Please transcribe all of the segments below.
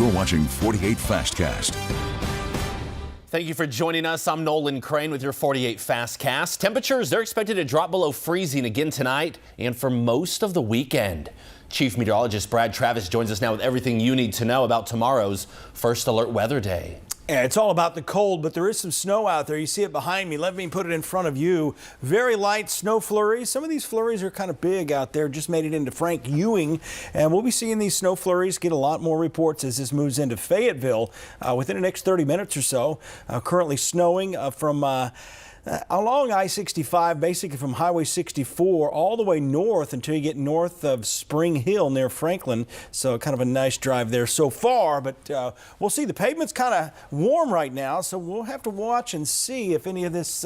You're watching 48 Fastcast. Thank you for joining us. I'm Nolan Crane with your 48 Fastcast. Temperatures, they're expected to drop below freezing again tonight and for most of the weekend. Chief Meteorologist Brad Travis joins us now with everything you need to know about tomorrow's First Alert Weather Day. Yeah, it's all about the cold, but there is some snow out there. You see it behind me. Let me put it in front of you. Very light snow flurries. Some of these flurries are kind of big out there. Just made it into Frank Ewing, and we'll be seeing these snow flurries get a lot more reports as this moves into Fayetteville within the next 30 minutes or so. Currently snowing from along I-65, basically from Highway 64 all the way north until you get north of Spring Hill near Franklin. So kind of a nice drive there so far, but we'll see. The pavement's kind of warm right now, so we'll have to watch and see if any of this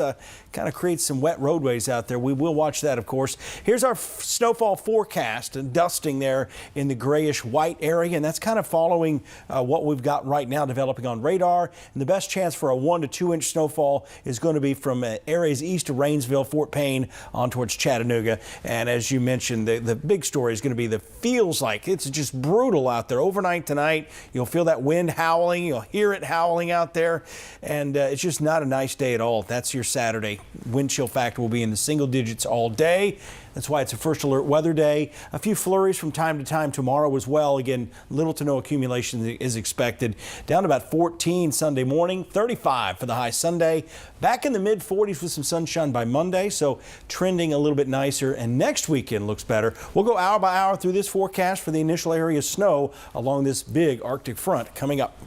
kind of creates some wet roadways out there. We will watch that, of course. Here's our snowfall forecast, and dusting there in the grayish white area, and that's kind of following what we've got right now developing on radar. And the best chance for a 1 to 2 inch snowfall is going to be from areas east of Rainsville, Fort Payne, on towards Chattanooga. And as you mentioned, the big story is going to be the feels like it's just brutal out there. Overnight tonight, you'll feel that wind howling. You'll hear it howling out there. And it's just not a nice day at all. That's your Saturday. Wind chill factor will be in the single digits all day. That's why it's a First Alert Weather Day. A few flurries from time to time tomorrow as well. Again, little to no accumulation is expected. Down to about 14 Sunday morning, 35 for the high Sunday. Back in the mid-40s with some sunshine by Monday, so trending a little bit nicer. And next weekend looks better. We'll go hour by hour through this forecast for the initial area of snow along this big Arctic front coming up.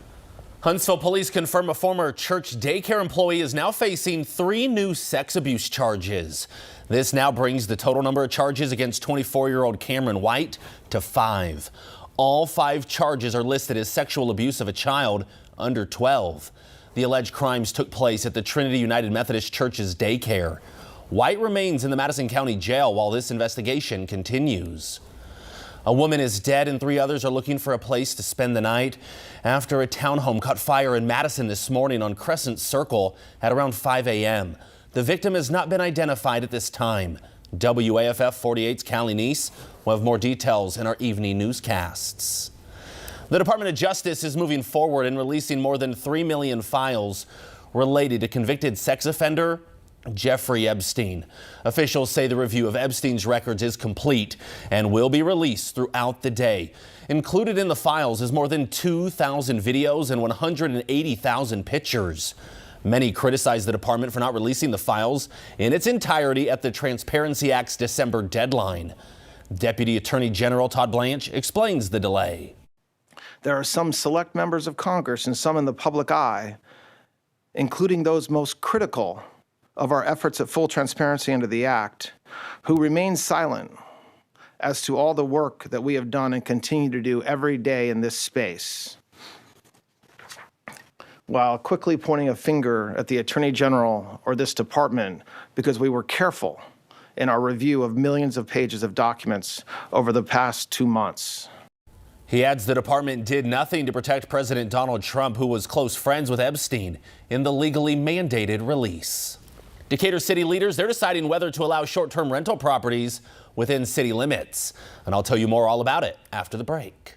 Huntsville police confirm a former church daycare employee is now facing 3 new sex abuse charges. This now brings the total number of charges against 24-year-old Cameron White to 5. All 5 charges are listed as sexual abuse of a child under 12. The alleged crimes took place at the Trinity United Methodist Church's daycare. White remains in the Madison County Jail while this investigation continues. A woman is dead and 3 others are looking for a place to spend the night after a townhome caught fire in Madison this morning on Crescent Circle at around 5 a.m. The victim has not been identified at this time. WAFF 48's Callie Neese will have more details in our evening newscasts. The Department of Justice is moving forward in releasing more than 3 million files related to convicted sex offender Jeffrey Epstein. Officials say the review of Epstein's records is complete and will be released throughout the day. Included in the files is more than 2,000 videos and 180,000 pictures. Many criticize the department for not releasing the files in its entirety at the Transparency Act's December deadline. Deputy Attorney General Todd Blanche explains the delay. There are some select members of Congress and some in the public eye, including those most critical of our efforts at full transparency under the Act, who remain silent as to all the work that we have done and continue to do every day in this space, while quickly pointing a finger at the Attorney General or this department because we were careful in our review of millions of pages of documents over the past 2 months. He adds the department did nothing to protect President Donald Trump, who was close friends with Epstein, in the legally mandated release. Decatur city leaders, they're deciding whether to allow short-term rental properties within city limits. And I'll tell you more all about it after the break.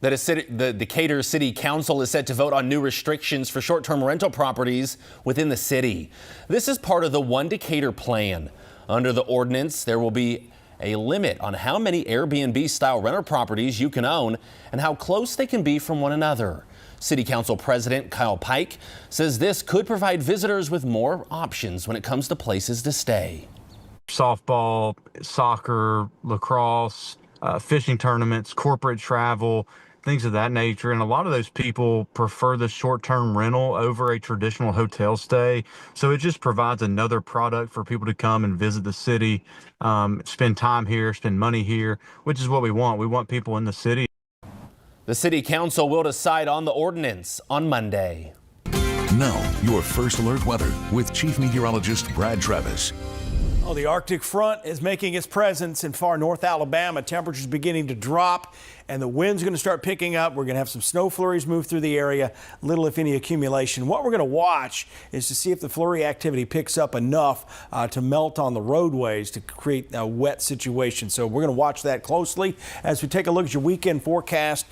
The Decatur City Council is set to vote on new restrictions for short-term rental properties within the city. This is part of the One Decatur plan. Under the ordinance, there will be a limit on how many Airbnb-style rental properties you can own and how close they can be from one another. City Council President Kyle Pike says this could provide visitors with more options when it comes to places to stay. Softball, soccer, lacrosse, fishing tournaments, corporate travel, things of that nature. And a lot of those people prefer the short-term rental over a traditional hotel stay. So it just provides another product for people to come and visit the city, spend time here, spend money here, which is what we want. We want people in the city. The City Council will decide on the ordinance on Monday. Now, your first alert weather with Chief Meteorologist Brad Travis. Oh, the Arctic front is making its presence in far north Alabama. Temperatures beginning to drop and the wind's going to start picking up. We're going to have some snow flurries move through the area, little if any accumulation. What we're going to watch is to see if the flurry activity picks up enough to melt on the roadways to create a wet situation. So we're going to watch that closely as we take a look at your weekend forecast.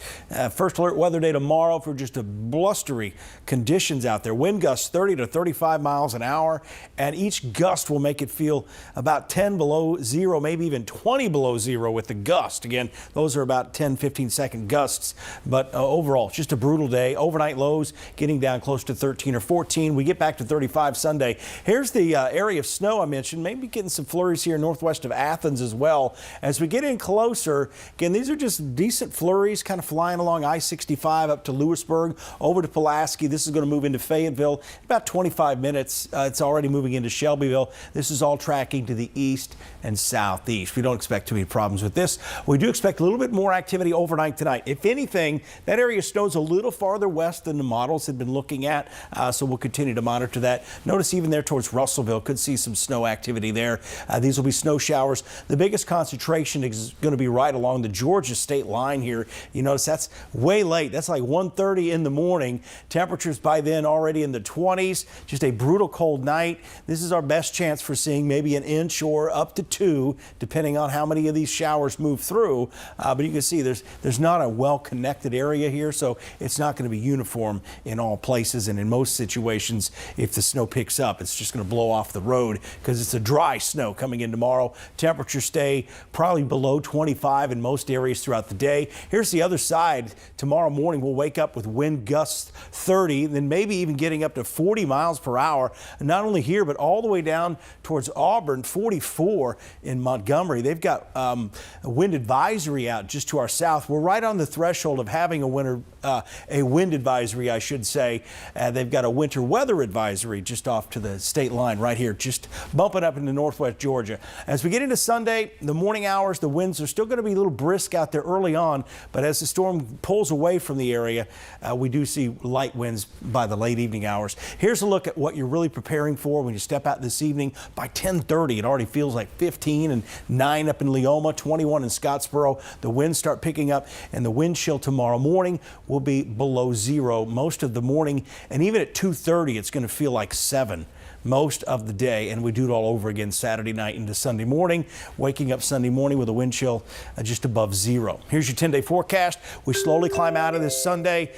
First alert weather day tomorrow for just a blustery conditions out there. Wind gusts 30 to 35 miles an hour, and each gust will make it feel about 10 below zero, maybe even 20 below zero with the gust. Again, those are about 10-15-second gusts, but overall, it's just a brutal day. Overnight lows getting down close to 13 or 14. We get back to 35 Sunday. Here's the area of snow I mentioned. Maybe getting some flurries here northwest of Athens as well. As we get in closer, again, these are just decent flurries kind of flying along I-65 up to Lewisburg, over to Pulaski. This is going to move into Fayetteville. About 25 minutes. It's already moving into Shelbyville. This is all tracking to the east and southeast. We don't expect too many problems with this. We do expect a little bit more activity overnight tonight. If anything, that area snows a little farther west than the models had been looking at, so we'll continue to monitor that. Notice even there towards Russellville, could see some snow activity there. These will be snow showers. The biggest concentration is going to be right along the Georgia state line here. You notice that's way late. That's like 1:30 in the morning. Temperatures by then already in the 20s. Just a brutal cold night. This is our best chance for seeing maybe an inch or up to 2, depending on how many of these showers move through. But you can see there's not a well-connected area here, so it's not going to be uniform in all places. And in most situations, if the snow picks up, it's just going to blow off the road because it's a dry snow coming in tomorrow. Temperatures stay probably below 25 in most areas throughout the day. Here's the other side. Tomorrow morning, we'll wake up with wind gusts 30, then maybe even getting up to 40 miles per hour. And not only here, but all the way down towards Auburn, 44 in Montgomery. They've got a wind advisory out just to our south. We're right on the threshold of having a wind advisory, I should say. They've got a winter weather advisory just off to the state line right here, just bumping up into northwest Georgia. As we get into Sunday, the morning hours, the winds are still going to be a little brisk out there early on, but as the storm pulls away from the area, we do see light winds by the late evening hours. Here's a look at what you're really preparing for when you step out this evening. By 10:30, it already feels like 15 and 9 up in Leoma, 21 in Scottsboro. The winds start picking up, and the wind chill tomorrow morning will be below zero most of the morning, and even at 2:30, it's going to feel like 7 most of the day, and we do it all over again Saturday night into Sunday morning, waking up Sunday morning with a wind chill just above zero. Here's your 10-day forecast. We slowly climb out of this Sunday.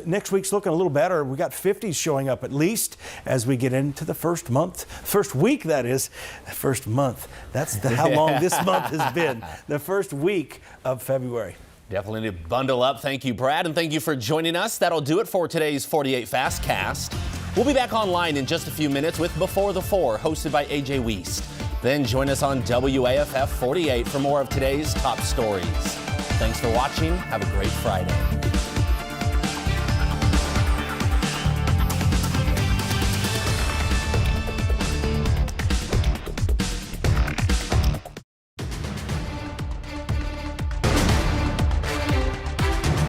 Next week's looking a little better. We got 50s showing up at least as we get into the first week, that is. First month. That's how long this month has been. The first week of February. Definitely need to bundle up. Thank you, Brad, and thank you for joining us. That'll do it for today's 48 Fastcast. We'll be back online in just a few minutes with Before the 4, hosted by AJ Wiest. Then join us on WAFF 48 for more of today's top stories. Thanks for watching. Have a great Friday.